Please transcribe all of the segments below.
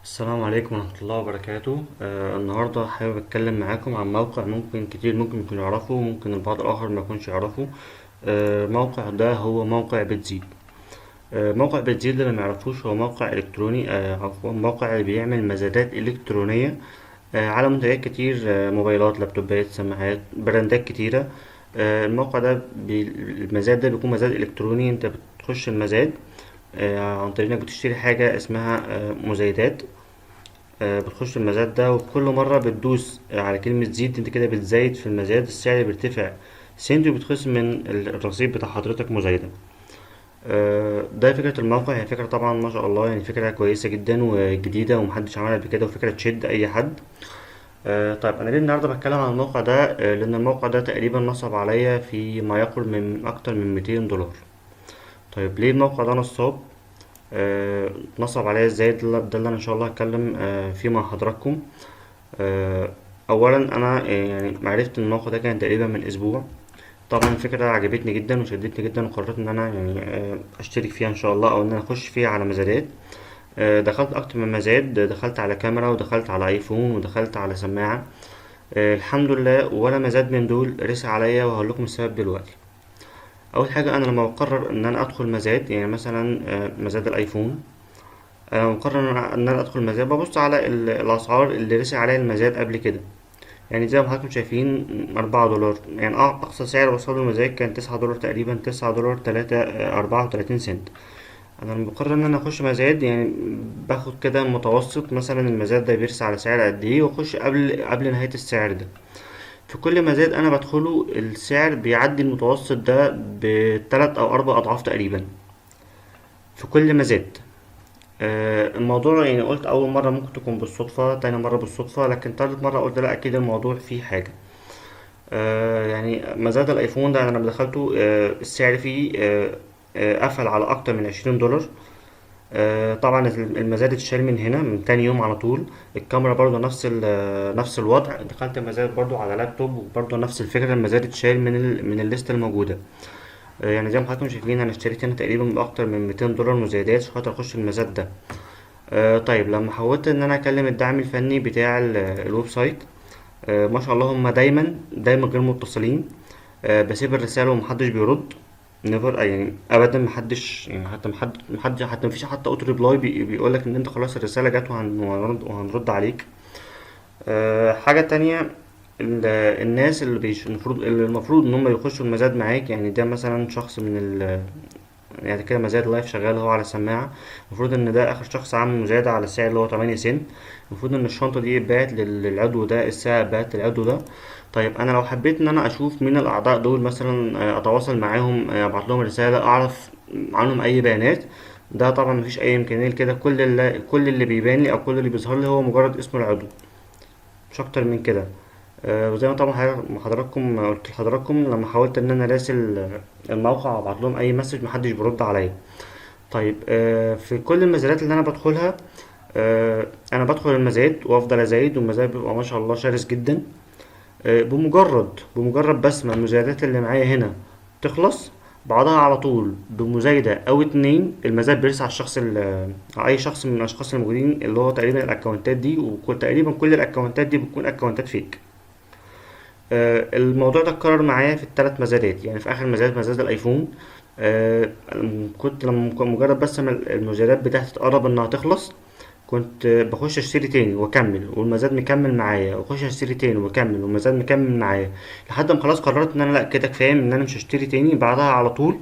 السلام عليكم ورحمة الله وبركاته. النهاردة حابب أتكلم معاكم عن موقع ممكن كتير ممكن يكون يعرفه، ممكن البعض الآخر ما يكونش يعرفه. الموقع ده هو موقع بتزيد. موقع بتزيد اللي ما يعرفوش هو موقع إلكتروني، عفوا موقع اللي بيعمل مزادات إلكترونية على منتجات كتير، موبايلات، لابتوبات، سماعات، براندات كتيرة. الموقع ده المزاد ده بيكون مزاد إلكتروني. أنت بتخش المزاد عن طريق إنك بتشتري حاجة اسمها مزايدات. بتخش المزاد ده، وكل مرة بتدوس على كلمة زيد انت كده بتزايد في المزاد، السعر بيرتفع سنت وبتخصم من الرصيد بتاع حضرتك مزايدة. ده فكرة الموقع. هي فكرة طبعا ما شاء الله، يعني فكرة كويسة جدا وجديدة ومحدش عملها قبل كده، وفكرة تشد أي حد. طيب أنا ليه النهاردة بتكلم عن الموقع ده؟ لأن الموقع ده تقريبا نصب عليا في ما يقرب من أكتر من 200 دولار. طيب ليه الموقع ده نصاب؟ نصب عليا ازاي؟ ده اللي أنا إن شاء الله هتكلم فيه مع حضراتكم. اولا انا يعني معرفت ان الموقع ده كان تقريبا من اسبوع. طبعا الفكره عجبتني جدا وشدتني جدا، وقررت ان انا يعني اشترك فيها ان شاء الله، او ان انا اخش فيها على مزادات. دخلت اكتر من مزاد، دخلت على كاميرا ودخلت على ايفون ودخلت على سماعه. الحمد لله ولا مزاد من دول رسي عليا، وهقول لكم السبب دلوقتي. اول حاجه، انا لما بقرر ان انا ادخل مزاد، يعني مثلا مزاد الايفون، انا مقرر ان انا ادخل مزاد، ببص على الاسعار اللي رسي عليا المزاد قبل كده. يعني زي ما حضراتكم شايفين 4 دولار، يعني أقصى سعر وصله المزاج كان 9 دولار تقريبا، 9 دولار 34 سنت. أنا لما بقرر إن أنا أخش مزاد، يعني باخد كده متوسط، مثلا المزاد ده بيرسى على سعر قد إيه، وأخش قبل نهاية السعر ده. في كل مزاد أنا بدخله السعر بيعدي المتوسط ده ب3 أو 4 أضعاف تقريبا في كل مزاد. الموضوع يعني قلت أول مرة ممكن تكون بالصدفة، تاني مرة بالصدفة، لكن تالت مرة قلت لأ، أكيد الموضوع فيه حاجة. يعني مزاد الايفون ده انا لما دخلته السعر فيه قفل على اكتر من 20 دولار. طبعا المزاد اتشال من هنا من تاني يوم على طول. الكاميرا برضو نفس الوضع. دخلت المزاد برضو على لابتوب، وبرضو نفس الفكرة، المزاد اتشال من الليست الموجودة. يعني زي ما حضراتكم شايفين انا اشتريت هنا تقريبا باكتر من 200 دولار مزايدات عشان خاطر اخش المزاد ده. طيب لما حاولت ان انا اكلم الدعم الفني بتاع الويب سايت، ما شاء الله هم دايما غير متصلين. بسيب الرسالة ومحدش بيرد. نيفر، يعني ابدا محدش، يعني حتى محد حتى مفيش حتى اوتو ريبلاي بيقولك ان انت خلاص الرسالة جت وهنرد عليك. حاجة تانية، الناس اللي المفروض ان هم يخشوا المزاد معاك، يعني ده مثلا شخص من يعني كده مزاد لايف شغال هو على سماعة. المفروض ان ده اخر شخص عامل مزايدة على السعر اللي هو 8 سنت. المفروض ان الشنطة دي اتباعت للعضو ده، الساعة اتباعت للعضو ده. طيب انا لو حبيت ان انا اشوف مين الاعضاء دول مثلا، اتواصل معاهم، ابعت لهم رسالة اعرف عنهم اي بيانات، ده طبعا مفيش اي امكانية لكده. كل اللي بيبان لي او كل اللي بيظهر لي هو مجرد اسم العضو، مش اكتر من كده. وزي ما طبعا حضراتكم قلت لحضراتكم، لما حاولت ان انا اراسل الموقع وابعت لهم اي مسج محدش بيرد عليا. طيب في كل المزادات اللي انا بدخلها، انا بدخل المزاد وافضل ازايد، والمزاد بيبقى ما شاء الله شرس جدا. بمجرد بس ما المزايدات اللي معايا هنا تخلص، بعدها على طول بمزايدة او اتنين المزاد بيرسى على على اي شخص من الاشخاص الموجودين، اللي هو تقريبا الاكونتات دي، تقريبا كل الاكونتات دي بتكون اكونتات فيك. الموضوع ده اتكرر معايا في الثلاث مزادات. يعني في اخر مزاد الايفون، كنت لما مجرد بس ما المزادات بتاعتي تقرب انها تخلص، كنت بخش اشتري تاني واكمل، والمزاد مكمل معايا، واخش اشتري تاني واكمل، والمزاد مكمل معايا، لحد ما خلاص قررت ان انا لا كده كفايه، ان انا مش هشتري تاني. بعدها على طول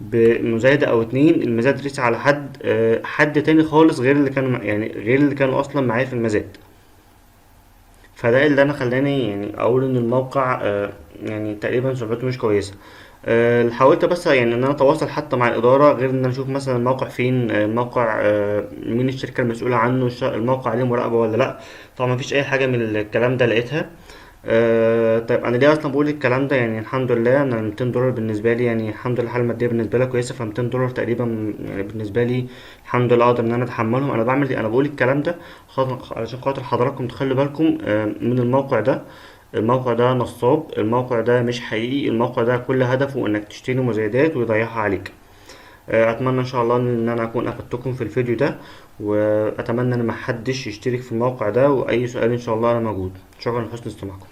بمزايدة او اتنين المزاد رسي على حد تاني خالص، غير اللي كانوا اصلا معايا في المزاد. فده اللي انا خلاني يعني اقول ان الموقع يعني تقريبا سمعته مش كويسه. حاولت بس يعني ان انا اتواصل حتى مع الاداره، غير ان انا اشوف مثلا الموقع فين، الموقع مين الشركه المسؤوله عنه، الموقع عليه مراقبه ولا لا. طبعا مفيش اي حاجه من الكلام ده لقيتها. طيب انا ليه اصلا بقول الكلام ده؟ يعني الحمد لله انا 200 دولار بالنسبه لي، يعني الحمد لله الحاله الماديه بالنسبه لي كويسه، ف 200 دولار تقريبا يعني بالنسبه لي الحمد لله اقدر ان انا اتحملهم. انا بقول الكلام ده علشان خاطر حضراتكم تخلوا بالكم من الموقع ده. الموقع ده نصاب، الموقع ده مش حقيقي، الموقع ده كل هدفه انك تشتري مزايدات ويضيعها عليك. اتمنى ان شاء الله ان انا اكون افدتكم في الفيديو ده، واتمنى ان محدش يشترك في الموقع ده، واي سؤال ان شاء الله انا موجود. شكرا لحسن استماعكم.